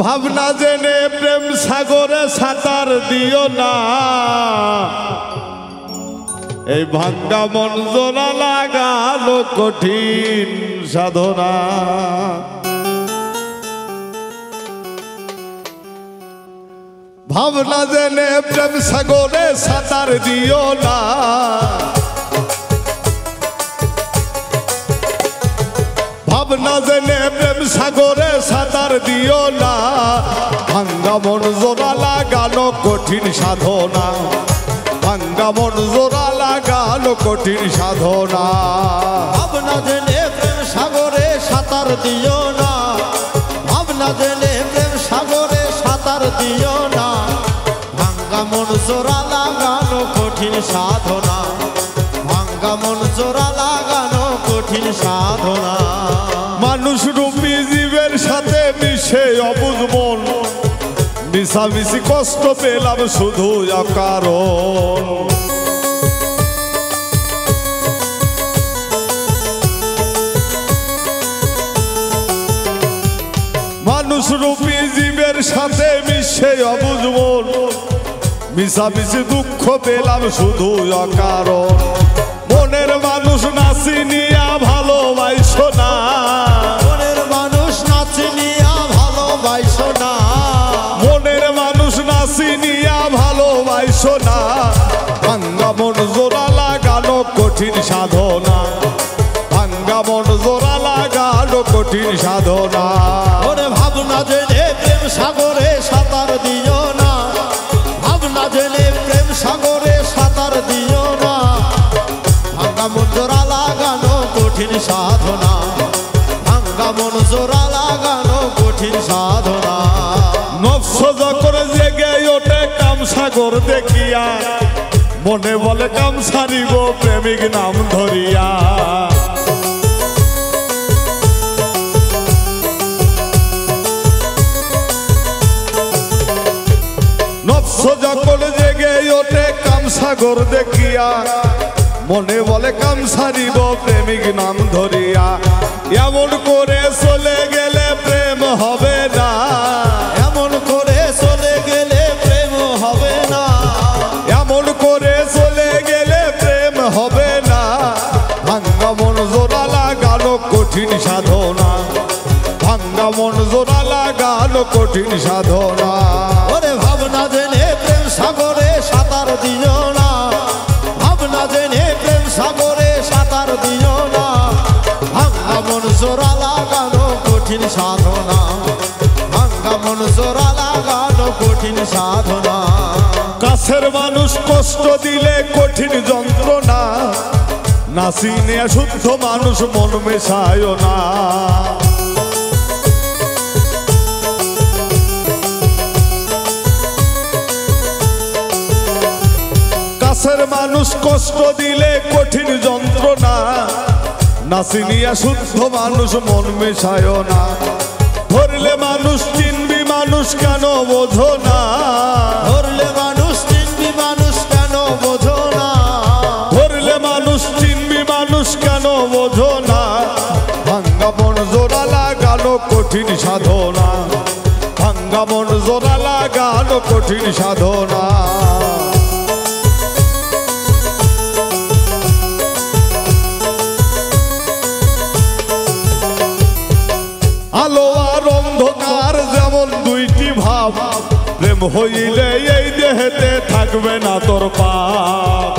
ভাবনা জেনে প্রেম সাগরে সাঁতার দিও না, এই ভাঙ্গা মন জোড়া লাগালো কঠিন সাধনা। ভাবনা জেনে প্রেম সাগরে সাঁতার দিও না, ভাবনা জেনে প্রেম সাগরে সাঁতার দিও না, ভাঙ্গা মন জোড়া লাগানো কঠিন সাধনা, ভাঙ্গা মন জোড়া লাগানো কঠিন সাধনা। ভাবনা জেনে প্রেম সাগরে সাঁতার দিও না, ভাবনা জেনে প্রেম সাগরে সাঁতার দিও না, ভাঙ্গা মন জোড়া লাগানো কঠিন সাধনা, ভাঙ্গা মন জোড়া লাগানো কঠিন সাধনা। মানুষ রূপী জীবের সাথে মিশে অবুঝ মন, মিশামিশি কষ্ট পেলাম শুধু অকারণ। মানুষ রূপী জীবের সাথে মিশে অবুঝ মন, মিশামিশি দুঃখ পেলাম শুধু অকারণ। মনের মানুষ নাচি নিয়া ভালোবাসো না, মনের মানুষ নাচি নিয়া ভালোবাসো না, মনের মানুষ নাচি নিয়া ভালোবাসো না, ভাঙ্গা মন জোড়া লাগানো কঠিন সাধনা, ভাঙ্গা মন জোড়া লাগানো কঠিন সাধনা। ওরে ভাবনা জেনে প্রেম সাগরে সাঁতার দিও না, ভাবনা জেনে প্রেম সাগরে সাঁতার দিও না, ভাঙ্গা মন জোড়া লাগানো কঠিন সাধনা, ভাঙ্গা মন জোড়া লাগানো কঠিন সাধনা। নফস যখন জেগে ওঠে কাম সাগর দেখিয়া, মনে বলে কাম সারিব প্রেমিক নাম ধরিয়া। নফস যখন জেগে ওঠে কাম সাগর দেখিয়া, মনে বলে কাম সারিব প্রেমিক নাম ধরিয়া। এমন করে চলে গেলে প্রেম হবে না, এমন করে চলে গেলে প্রেম হবে না, এমন করে চলে গেলে প্রেম হবে না, ভাঙ্গা মন জোড়া লাগানো কঠিন সাধনা, ভাঙ্গা মন জোড়া লাগানো কঠিন সাধনা। ওরে ভাবনা জেনে প্রেম সাগরে সাঁতার দিও না, ভাবনা জেনে প্রেম সাগরে সাঁতার দিও না, ভাঙ্গা মন জোড়া লাগানো কঠিন সাধনা, ভাঙ্গা মন জোড়া লাগানো কঠিন সাধনা। কাছের মানুষ কষ্ট দিলে কঠিন যন্ত্রণা, নাচি নিয়ে শুদ্ধ মানুষ মন মেশায় না। কাছের মানুষ কষ্ট দিলে কঠিন যন্ত্রণা, নাচি নিয়ে শুদ্ধ মানুষ মন মেশায় না। ধরলে মানুষ চিনবি মানুষ কেন বোঝো না, ধরলে মানুষ চিনবি মানুষ কেন বোঝো না, ধরলে মানুষ চিনবি মানুষ কেন বোঝো না, ভাঙ্গা মন জোড়া লাগানো কঠিন সাধনা, ভাঙ্গা মন জোড়া লাগানো কঠিন সাধনা। আলো আর অন্ধকার যেমন দুইটি ভাব, প্রেম হইলে এই দেহেতে থাকবে না তোর পাপ।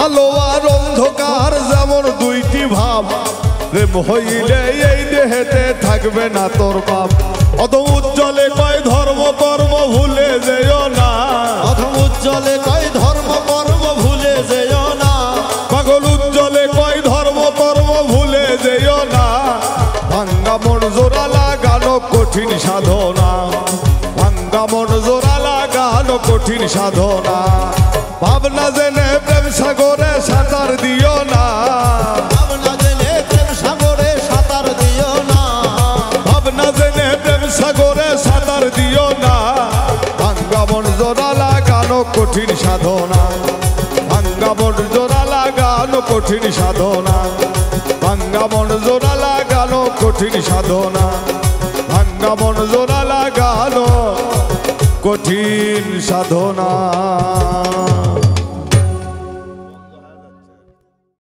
আলো আর অন্ধকার যেমন দুইটি ভাব, প্রেম হইলে এই দেহেতে থাকবে না তোর পাপ। অত উজ্জ্বলে কয় ধর্ম কর্ম ভুলে যেও না, অধম উজ্জ্বলে কয় ধর্ম কর্ম ভুলে যেও না, পাগল উজ্জ্বলে কয় ধর্ম কর্ম ভুলে যেও না, ভাঙ্গা মন জোড়া লাগানো কঠিন সাধনা, ভাঙ্গা মন জোড়া লাগানো কঠিন সাধনা। ভাবনা জেনে প্রেম সাগরে সাঁতার দিও না, ভাবনা জেনে প্রেম সাগরে সাঁতার দিও না, ভাবনা জেনে প্রেম সাগরে সাঁতার দিও না, ভাঙ্গা মন জোড়া লাগানো কঠিন সাধনা, ভাঙ্গা মন জোড়া লাগা লাগানো কঠিন সাধনা ভাঙ্গা মন জোড়া লাগানো কঠিন সাধনা ভাঙ্গা মন জোড়া লাগানো কঠিন সাধনা।